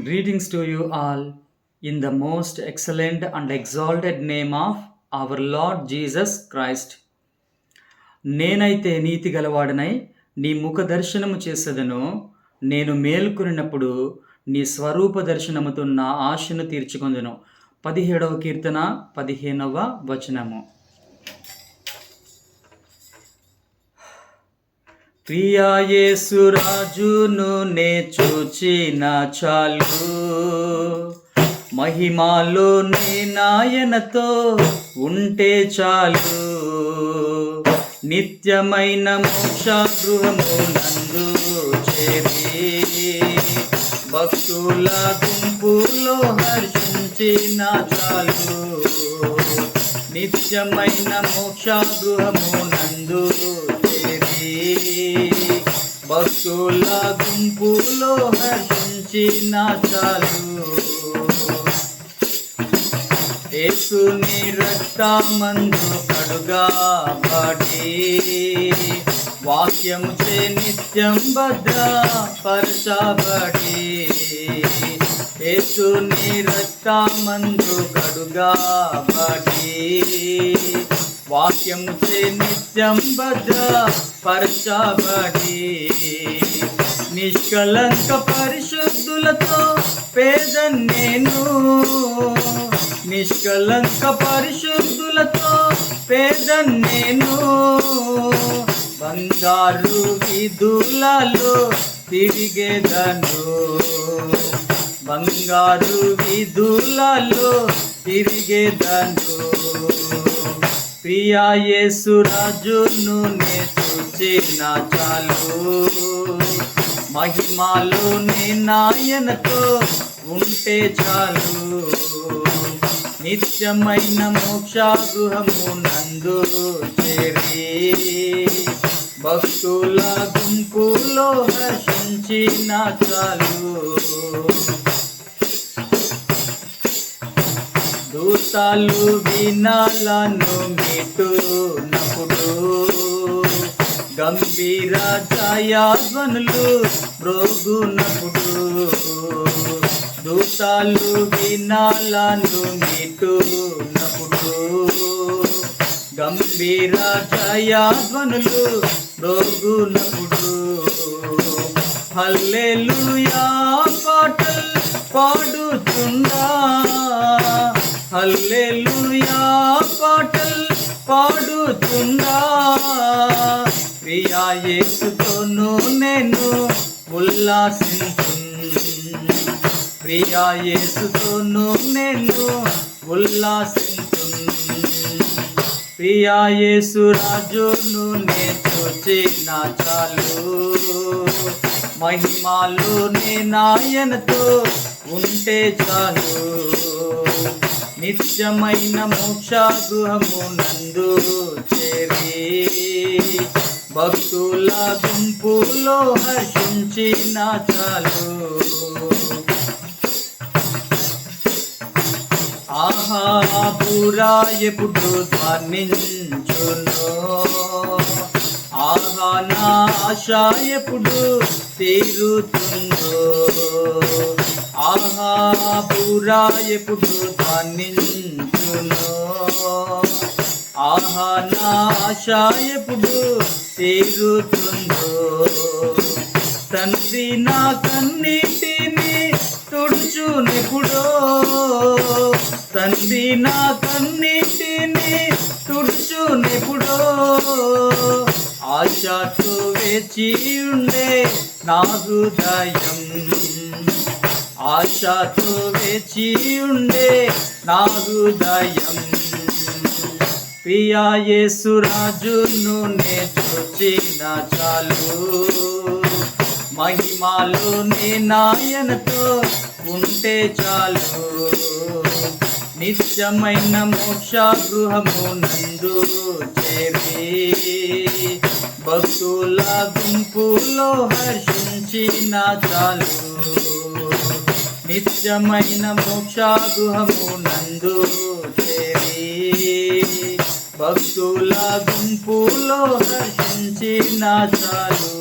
Greetings to you all in the most excellent and exalted name of our Lord Jesus Christ. నేనైతే నీతి గలవాడనై నీ ముఖ దర్శనము చేసేదను. నేను మేలుకొనినప్పుడు నీ స్వరూప దర్శనముతో నా ఆశను తీర్చుకొందును. 17వ కీర్తన 15వ వచనము. ప్రియా యేసు రాజును నే చూచిన చాలు, మహిమాలో నే నాయనతో ఉంటే చాలు. నిత్యమైన మోక్ష గృహము నందు చేరి భక్తుల గుంపులో హర్షించిన చాలు. నిత్యమైన మోక్ష గృహము నందు చేరి భక్తుల గుంపులో హర్షించిన చాలు. యేసుని రక్తమందు కడుగబడి వాక్యము చే నిత్యం భద్రపరచబడి. యేసుని రక్తమందు కడుగబడి వాక్యము చే నిత్యం భద్రపరచబడి. నిష్కలంక పరిశుద్ధులతో పేద నేను, నిష్కలంక పరిశుద్ధులతో పేద నేను. బంగారు వీధులలో తిరిగేదను, బంగారు వీధులలో తిరిగేదను. ప్రియా యేసు రాజును నే చూచిన చాలు, మహిమాలో నే నాయనతో ఉంటే చాలు. నిత్యమైన మోక్ష గృహము నందు చేరి భక్తుల గుంపులో హర్షించిన చాలు. దూతాలు వీణాలను మీటునప్పుడు గంభీర జయధ్వనులు మ్రోగునప్పుడు. దూతాలు వీణాలను మీటునప్పుడు గంభీర జయధ్వనులు మ్రోగునప్పుడు. హల్లెలూయా పాటలు పాడుచుండా, హల్లెలూయా పాటలు పాడుచుండా. ప్రియా యేసుతోను నేను ఉల్లాసించున్, ప్రియా యేసుతోను నేను ఉల్లాసించున్. ప్రియా యేసు రాజును నే చూచిన చాలు, మహిమాలో నే నాయనతో ఉంటే చాలు. నిత్యమైన మోక్ష గృహము నందు చేరి భక్తుల గుంపులో హర్షించిన చాలు. ఆహా బురా ఎప్పుడు ధ్వనించును, ఆహా నా ఆశ ఎప్పుడు తీరుతుందో. ఆహా బురా ఎప్పుడు ధ్వనించును, ఆహా నా ఆశ ఎప్పుడు తీరుతుందో. తండ్రి నా కన్నీటిని తుడుచునెప్పుడో, తండ్రి నా కన్నీటిని తుడుచునెప్పుడో. ఆశతో వేచి ఉండే నా హృదయం, ఆశతో వేచి ఉండే నా హృదయం. ప్రియా యేసు రాజును నే చూచిన చాలు, మహిమాలో నే నాయనతో ఉంటే చాలు. నిత్యమైన మోక్ష గృహము నందు చేరి భక్తుల గుంపులో హర్షించిన చాలు. నిత్యమైన మోక్ష గృహము నందు చేరి భక్తుల గుంపులో హర్షించిన చాలు.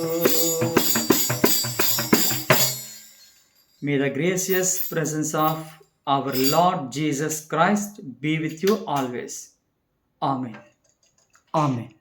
May the gracious presence of our Lord Jesus Christ be with you always. Amen. Amen.